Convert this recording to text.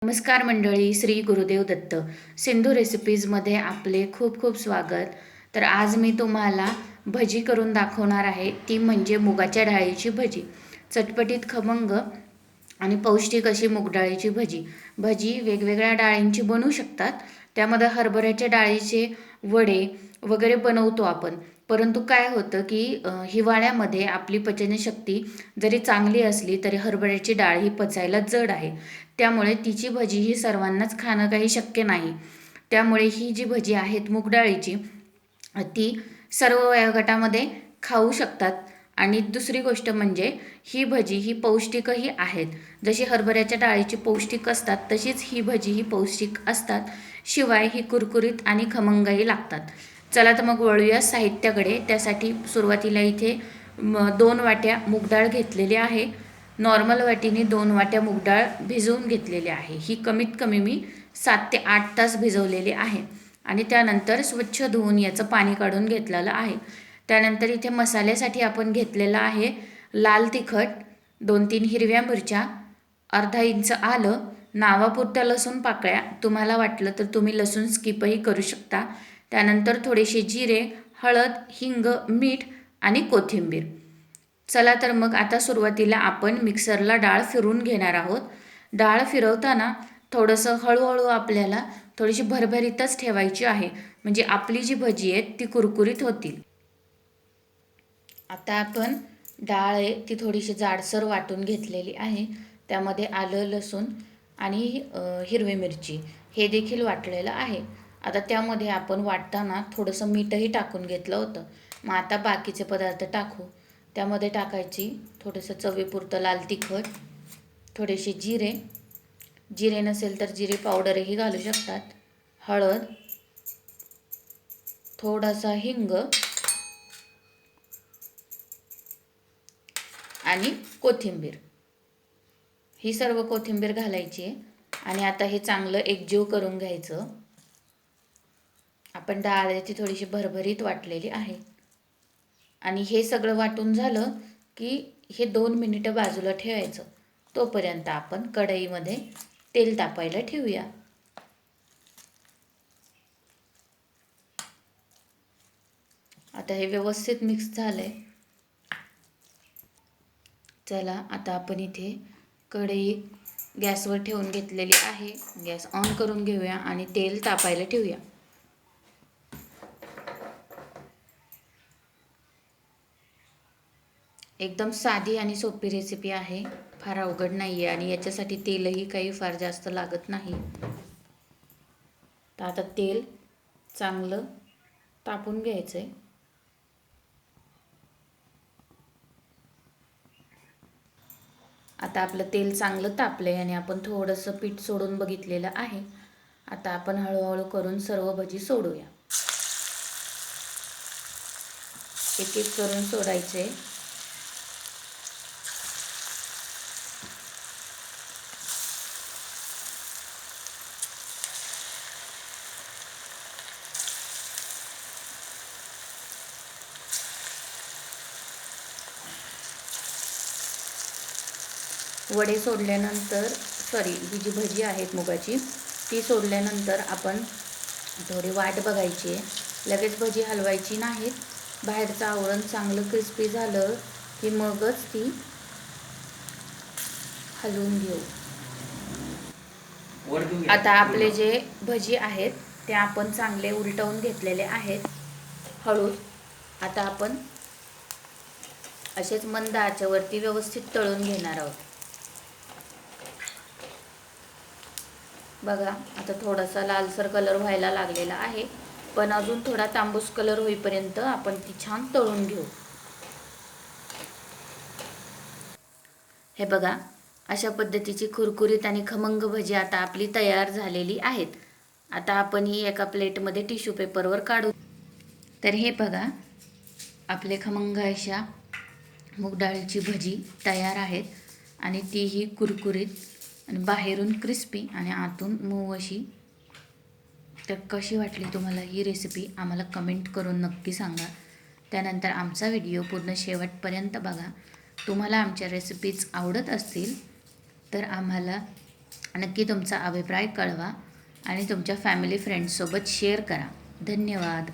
नमस्कार मंडळी, श्री गुरुदेव दत्त. सिंधू रेसिपीजमध्ये आपले खूप खूप स्वागत. तर आज मी तुम्हाला भजी करून दाखवणार आहे, ती म्हणजे मुगाच्या डाळीची भजी. चटपटीत, खमंग आणि पौष्टिक अशी मूगडाळीची भजी. भजी वेगवेगळ्या डाळींची बनवू शकतात. त्यामध्ये हरभऱ्याच्या डाळीचे वडे वगैरे बनवतो आपण. परंतु काय होतं की हिवाळ्यामध्ये आपली पचनशक्ती जरी चांगली असली तरी हरभऱ्याची डाळ ही पचायला जड आहे. त्यामुळे तिची भजी ही सर्वांनाच खाणं काही शक्य नाही. त्यामुळे ही जी भजी आहेत मूगडाळीची, ती सर्व वयोगटामध्ये खाऊ शकतात. आणि दुसरी गोष्ट म्हणजे ही भजी ही पौष्टिकही आहेत. जशी हरभऱ्याच्या डाळीची पौष्टिक असतात तशीच ही भजी ही पौष्टिक असतात. शिवाय ही कुरकुरीत आणि खमंगही लागतात. चला तर मग वळूया साहित्याकडे. त्यासाठी सुरुवातीला इथे 2 वाट्या मूगडाळ घेतलेली आहे. नॉर्मल वाटीने 2 वाट्या मूगडाळ भिजवून घेतलेली आहे. ही कमीत कमी मी 7 ते 8 तास भिजवलेली आहे. आणि त्यानंतर स्वच्छ धुवून याचं पाणी काढून घेतलेलं आहे. त्यानंतर इथे मसाल्यासाठी आपण घेतलेलं आहे लाल तिखट, 2-3 हिरव्या मिरच्या, अर्धा इंच आलं, नावापुरत्या लसूण पाकळ्या. तुम्हाला वाटलं तर तुम्ही लसूण स्किपही करू शकता. त्यानंतर थोडेसे जिरे, हळद, हिंग, मीठ आणि कोथिंबीर. चला तर मग आता सुरुवातीला आपण मिक्सरला डाळ फिरवून घेणार आहोत. डाळ फिरवताना थोडंसं हळूहळू आपल्याला थोडीशी भरभरीतच ठेवायची आहे, म्हणजे आपली जी भजी आहे ती कुरकुरीत होतील. आता आपण डाळ आहे ती थोडीशी जाडसर वाटून घेतलेली आहे. त्यामध्ये आलं, लसूण आणि हिरवी मिरची हे देखील वाटलेलं आहे. आता त्यामध्ये आपण वाटताना थोडंसं मीठही टाकून घेतलं होतं. मग आता बाकीचे पदार्थ टाकू. त्यामध्ये टाकायची थोडंसं चवीपुरतं लाल तिखट, थोडेसे जिरे, जिरे नसेल तर जिरे पावडरही घालू शकतात, हळद, थोडासा हिंग आणि कोथिंबीर. ही सर्व कोथिंबीर घालायची आहे. आणि आता हे चांगलं एकजीव करून घ्यायचं. आपण डाळ ती थोडीशी भरभरीत वाटलेली आहे. आणि हे सगळं वाटून झालं की हे 2 मिनिटं बाजूला ठेवायचं. तोपर्यंत आपण कढईमध्ये तेल तापायला ठेवूया. आता हे व्यवस्थित मिक्स झालंय. चला आता आपण इथे कढई गॅसवर ठेवून घेतलेली आहे. गॅस ऑन करून घेऊया आणि तेल तापायला ठेवूया. एकदम साधी आणि सोपी रेसिपी आहे, फार अवघड नाही आहे. आणि याच्यासाठी तेलही काही फार जास्त लागत नाही. तर आता तेल चांगलं तापून घ्यायचं आहे. आता आपलं तेल चांगलं तापलं आहे आणि आपण थोडंसं पीठ सोडून बघितलेलं आहे. आता आपण हळूहळू करून सर्व भजी सोडूया. एक एक करून सोडायचे. वडे सोडल्यानंतर ही जी भजी आहेत मुगाची ती सोडल्यानंतर आपण थोडी वाट बघायची आहे. लगेच भजी हलवायची नाहीत. बाहेरचं आवरण चांगलं क्रिस्पी झालं की मगच ती हलवून घेऊ. आता आपले जे भजी आहेत ते आपण चांगले उलटवून घेतलेले आहेत हळूच. आता आपण असेच मंद आचेवरती व्यवस्थित तळून घेणार आहोत. बघा आता थोडासा लालसर कलर व्हायला लागलेला आहे, पण अजून थोडा तांबूस कलर होईपर्यंत आपण ती छान तळून घेऊ. हे बघा, अशा पद्धतीची कुरकुरीत आणि खमंग भजी आता आपली तयार झालेली आहेत. आता आपण ही एका प्लेटमध्ये टिश्यू पेपरवर काढू. तर हे बघा, आपले खमंग अशा मूग डाळीची भजी तयार आहेत. आणि तीही कुरकुरीत आणि बाहेरून क्रिस्पी आणि आतून मऊ अशी. तर कशी वाटली तुम्हाला ही रेसिपी आम्हाला कमेंट करून नक्की सांगा. त्यानंतर आमचा व्हिडिओ पूर्ण शेवटपर्यंत बघा. तुम्हाला आमच्या रेसिपीज आवडत असतील तर आम्हाला नक्की तुमचा अभिप्राय कळवा आणि तुमच्या फॅमिली फ्रेंड्ससोबत शेअर करा. धन्यवाद.